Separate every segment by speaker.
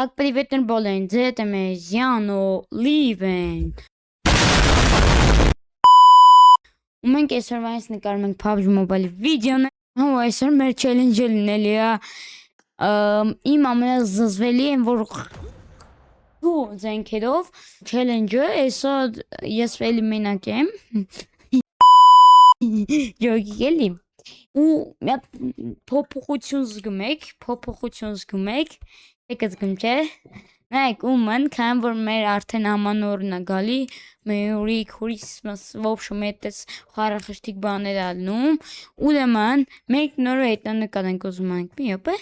Speaker 1: Так, привет, բոլորին, ձեզ եմ Զյանը, Լիվեն։ Ու մենք այսօր այս նկարում ենք PUBG Mobile վիդեոն։ Ու այսօր մեր challenge-ը լինելի է իմ ամենազզվելի են որ դու զենքերով challenge-ը այսօր ես էլի մենակ եմ։ Յոգի էլի։ Ու մի փոփոխություն զգում եք, եկեք զգում չէ։ Նայեք ումն, քան որ մեր արդեն ամանորն է գալի, մերի Christmas, в общем, այդպես խարախշտիկ բաներ ալնում, ուրեմն մենք նոր հայտնանեկան ենք ուզում ենք, մի հոպե։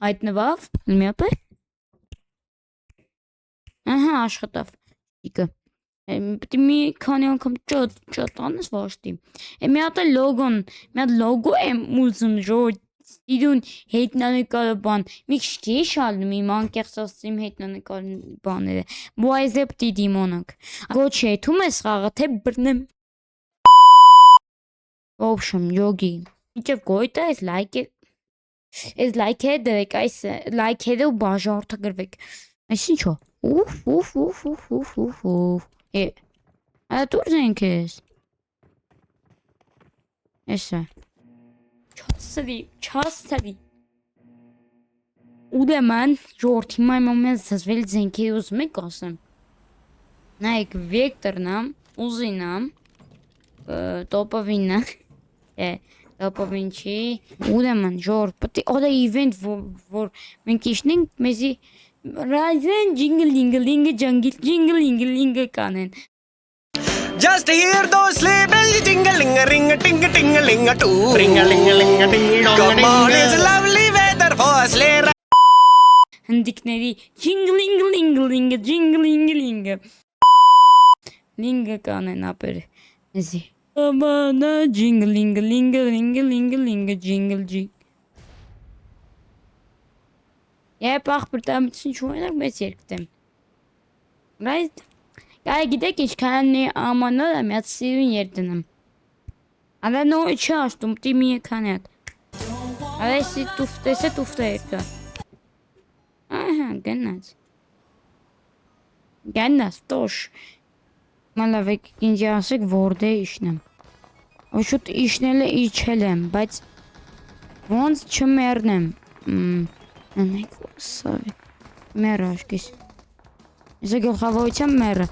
Speaker 1: Հայտնվավ, մի հոպե։ Ահա, աշխատավ։ Իկը։ Պետք է մի քանի անգամ ճոտ անես ոչտի։ Մի հատ լոգո եմ ուզում ժողովուրդ Իրուն հետնանկարը բան, մի քիչ շալնում իմ անկեղծացիմ հետնանկար բաները, բոայզե պտի դիմոնակ, գոչ եթում ես խաղը, թե բրնեմ, в общем, յոգի, իջև գոյտը ես լայք է դրեք, այս լայքերը ու բաժորդը գրվեք, այս ինչո, այդուր զենք ես, ես է, չաստրի ուրեմն ժողովուրդ հիմա իմ ամենից զզվել զենքերի ուզում եք ասեմ նայեք վեկտորնամ ուզինամ տոպովինը տոպովին չի ուրեմն ժողովուրդ պետք է օդա իվենտ որ մենք իշնենք մեզի ռայզեն ջինգլինգը կանեն
Speaker 2: Just hear those sleigh bells jingling a ring a ting a ting a ling a too. Ring a ling a ling a ding dong. Come on, it's lovely weather for a sleigh ride.
Speaker 1: Հնդիկների ջինգլինգ լինգը կանեն ապեր էզի ամանա ջինգլինգ ջինգլ Եվ աղբրտամություն չունենակ մեծ երկտեմ Right? Գայ գիտեք ինչքան ամանոր եմ յատ սիրուն երդնեմ Ալա նոյ չի աշտում տի մի եկան յատ Ալա եսի տեսե տուվտա երկա Ահա գնաց տոշ Մալավ եք ինձի ասեք որդ է իշնեմ Ու շուտ իշնել է իչել եմ բայց ոնց չմերնեմ Անեք սավի մեր աշկիս Ես գլխավորության մերը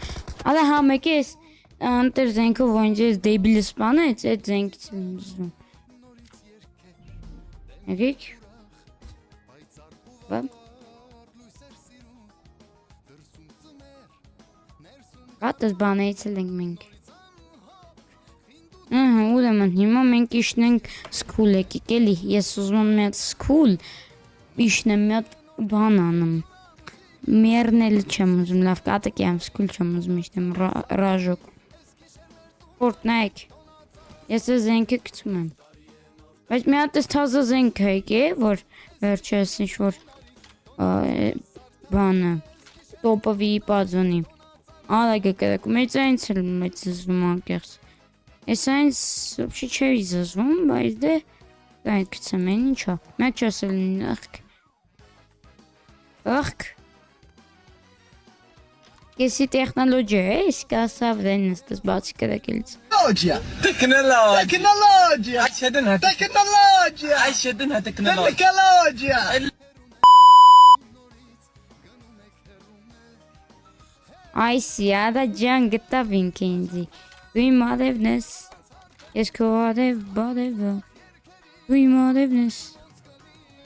Speaker 1: Ալա համեք ես անտեր զենքով ոնց ես դեբիլ սպանեց այդ զենքից եմ զում Եկեք Բամ Կատս բանայցել ենք մենք Ուրեմն հիմա մենք իշնենք սկուլ եկեք էլի ես ուզում եմ միատ սկուլ իշնեմ միատ բան անում Մերնել չեմ ուզում, լավ կատակ եմ, սկուլ չեմ ուզում իշտեմ, ռաժոկ Որդ նայեք, ես է զենքը կծում եմ Բայց մի հատ ես թազը զենքը եք է, որ վերջ ես ինչ-որ բանը, տոպովի պածոնի Ալագը կրակ, մեծ այնց էլ մեծ զզվում անկեղծ Ես այնց ոբշի չէի զզվում, բայց դե այդ կծեմ են ինչա, մեկ չես էլ աղք Աղք Եսի տեխնոլոգիա է, իսկ ասավ դեն նստս բացի կրակելից
Speaker 2: Technologia
Speaker 1: Այսի, ադա ջան գտավ ինք ինձի Դու իմ ադևն ես Ես քո ադև բադևը Դու իմ ադևն ես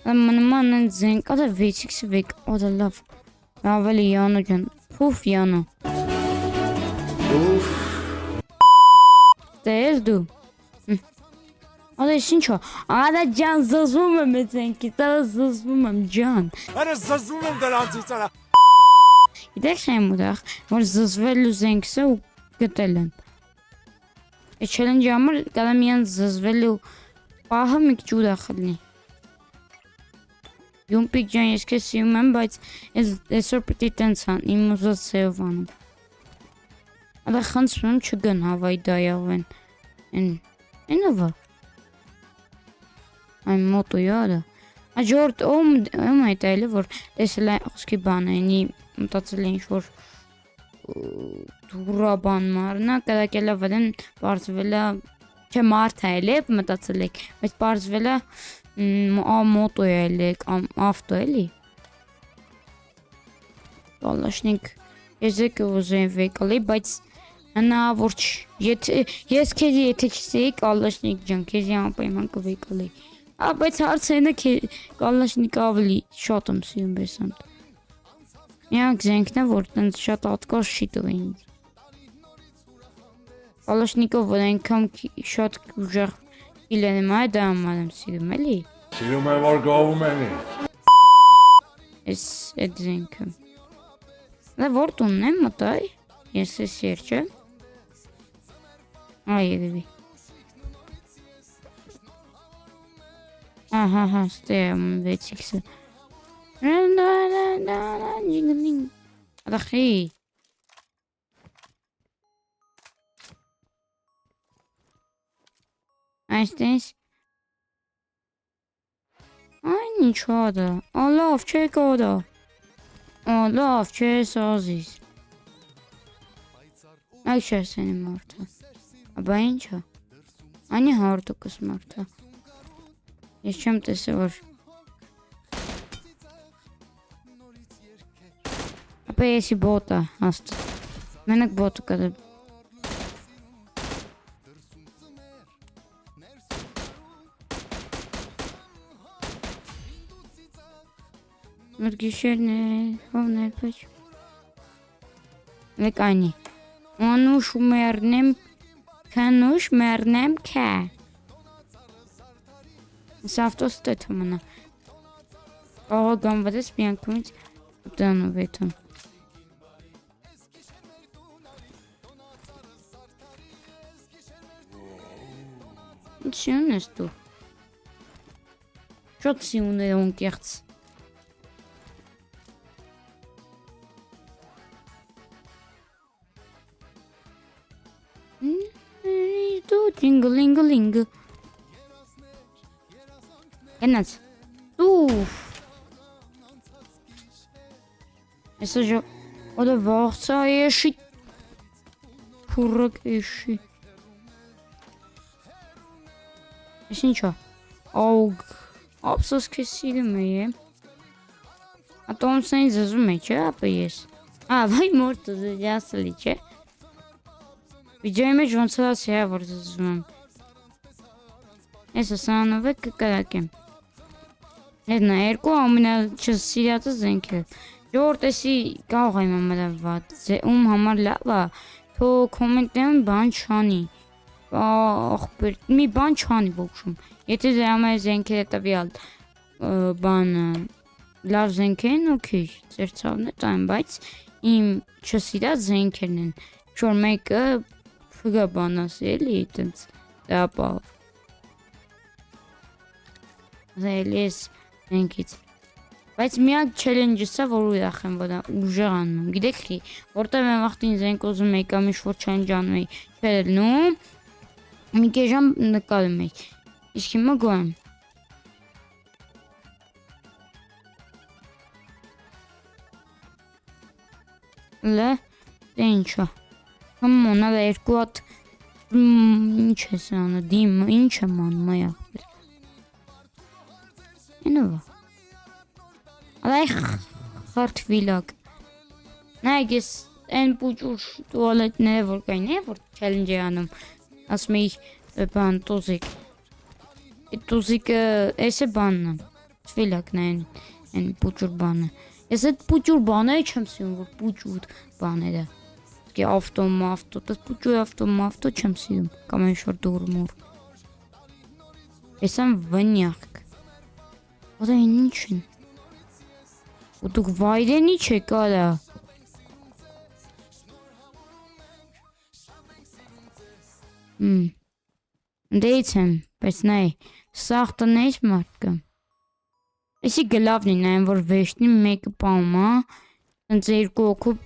Speaker 1: Մանման են զենք Ադա վեցիքս վեք Ադա լավ Ավելի յանո ջան Պուվ յանո Դե ես դու Ադա ես ինչո Ադա ջան զզվում եմ է զենքից Ադա զզվում եմ ջան
Speaker 2: Արա զզվում եմ դրանցից արա
Speaker 1: Գիտեք չեմ ուդախ, որ զզվելու զենքսը ու գտել եմ Է չելենջի համար կալա միան զզվելու պահը մի քիչ ուդախ լնի Յումպիկ ջան ես կես սիում եմ, բայց այսօր պիտի տենց իմ ուզած սեով անում Ադա խնցում եմ չգն հավայի դայավ են Էնովա Այն մոտո յադը Հաջորդ ում է տալի որ տեսել է ոսկի բանը, ինի մտածել է ինչ որ դուրա բան մարնա, կրակելա վրան բարձվել է, չէ մարդ է էլի, մտածել եք, բայց բարձվել է մոտո է էլի, ավտո էլի։ Կալաշնիկ, ես եկը ուզեմ վեկալի, բայց հնարավոր չէ, ես քեզի եթե չսեի կալաշնիկ ջան, քեզի անպայման կվեկալի։ Բայց հարցենը կալաշնիկ ավելի շատ եմ սիրում բեսան։ Միակ զենքն է, որ տենց շատ ատկաշ չի տվին։ Կալաշնիկով որ այնքան շատ ուժեղ իլեն եմ այ դա համար եմ սիրում էլի։
Speaker 3: Սիրում եմ որ գովում ენი։
Speaker 1: Ես այդ զենքը։ Դա որ տունն եմ մտայ, ես ես երջը։ Այ երևի։ Ահա, ստեմ 6x-ը։ Ադախի։ Այստես։ Այն ինչ հոդը, ալավ չէ կոդը։ Ալավ չէ սազիս։ Այ չէ սենի մարդը։ Աբա ինչա։ Անի հարդուկս մարդը։ Ես չեմ տեսել որ ապա եսի բոտա հաստատ մենակ բոտը կդը մրգիշերն է հովներ պեչ լեք անի անուշ ու մերնեմ քանուշ մերնեմ կա Սավտոս տեթում մնա աղա գամվադես մի անգամից ուտանով եթում Ինչ ես դու Շատ սիուն է ունկեղց Դու ջինգլինգլինգ Գնաց Ուֆ Այսը ժո Ოდა վաղցա եշի Փուրակ եշի Ես ինչա Աղ Ապսոս կես սիրում է Ատոմսային զզում է չէ ապը ես վայ մորտը զասլի չէ Վիդեոյի մեջ ոնց ասի է որ զզում եմ Ես ասանով է կկրակեմ Հետնա երկու ամենաչսիրյացը զենքեր Ժորդ էսի կաղ եմ ամրավատ ում համար լավ է թո կոմենտներում բան չանի մի բան չանի բոքշում Եթե դե ամայ զենքերը տվյալ բանը լավ զենքերն օքեյ ձեր ցավն է տայմ բայց իմ չսիրած զենքերն են Շոր մեկը ֆգա բան ասի էլի տենց դապավ Զայլես Զենքից Բայց միակ չելենջը սա որ ուրախ եմ որ ուժեղ անում Գիտեք խի որտև եմ վաղտին զենք ուզում էի կամ ինչ որ չանջ անում էի չելնում Մի կեժամ նկարում էի Իսկ հիմա գոհ եմ Լե դե ինչա Համոն ալա երկու հատ Ինչ ես անը դիմ ինչ եմ անում այ աղբեր Ինովա Ալայ խարթվիլակ Նայք ես են պուճուր տուալետները որ կային է որ չելնջ է անում ասում էի բան տուզիկ Այդ տուզիկը ես է բանն Թվիլակն են պուճուր բանը Ես այդ պուճուր բաները չեմ սիրում որ պուճուր բաները Ավտո, պուճուր ավտո չեմ սիրում կամ ինչ որ դուրմուր Ես եմ վնյախք Ოდა ինչ են Ու դուք վայրենի չեք արա Դեից եմ, բայց նայ Սաղ տնեից մարդկը Էսի գլավն են այն որ վեշտնի մեկը պաում Ընց երկու օքու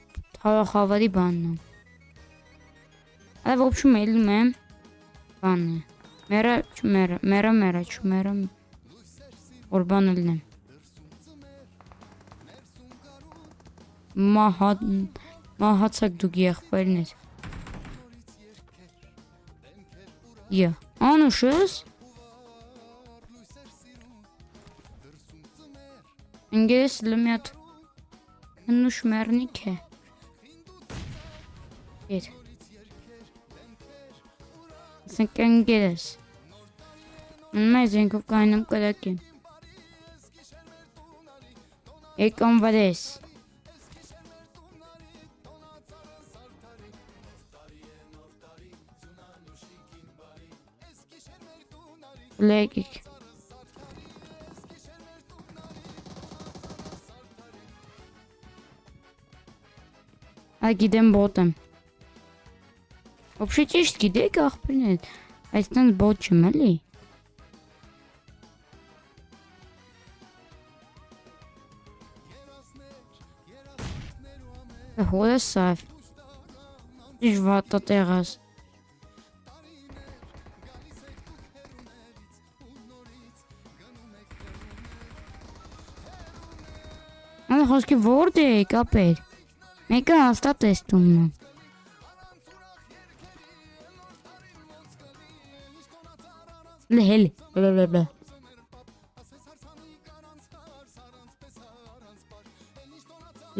Speaker 1: Խավարի բանն Ալա ոբշում էլում եմ Բանը Մերա չմերա որ բան ելնեմ։ Մահացակ դուք եղբայրներ։ Յա, անուշս։ Ինգես լմյատ նուշ մեռնիք է։ Ետ։ Ասենք ընգերես։ Մեզ ենքով կայնեմ կրակ եմ։ Եկամ վարես։ Լեգիք։ Գիտեմ բոտ եմ։ Ոբշե ճիշտ գիտեք աղբերներ, այստանց բոտ չեմ էլի։ Հորը սավ։ Իժվատա տեղաս։ Անը խոսքի որդ է կապեր։ Մեկը հաստատ տեստումն է։ Լհել, բլբլբլ։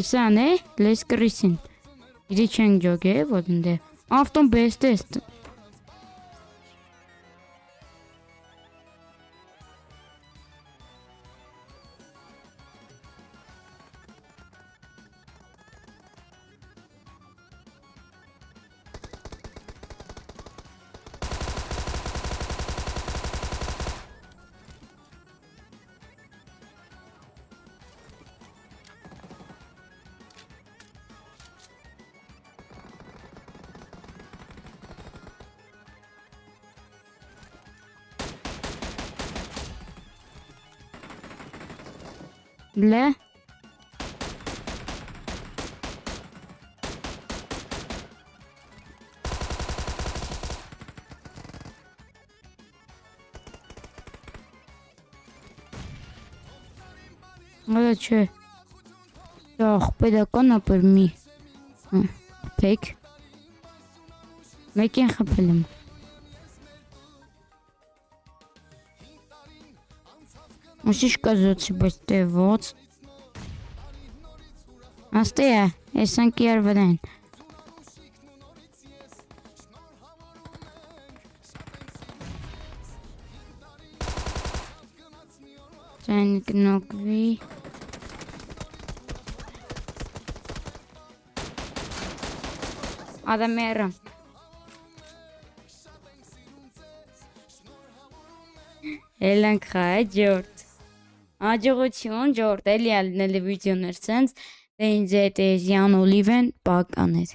Speaker 1: Իսան է, լես կրիսին։ Իդի չենք ջոգ է, ոտ ընդե։ Ավտոն բես տեստ։ Լե։ Ալա չէ։ Ախպերական ապր մի։ Պեք։ Մեկին խպել եմ։ Ուսիշ կազոցի բայց տևոց։ Աստե է, էսանք իր վրեն։ Ձայն կնոկվի։ Ադամերը։ Էլանք խաջորդ։ Աջողություն ջորդ էլի ալնելի վիդեոներ սենց դե ինձ էտ է Զյան Օլիվեն պականեր։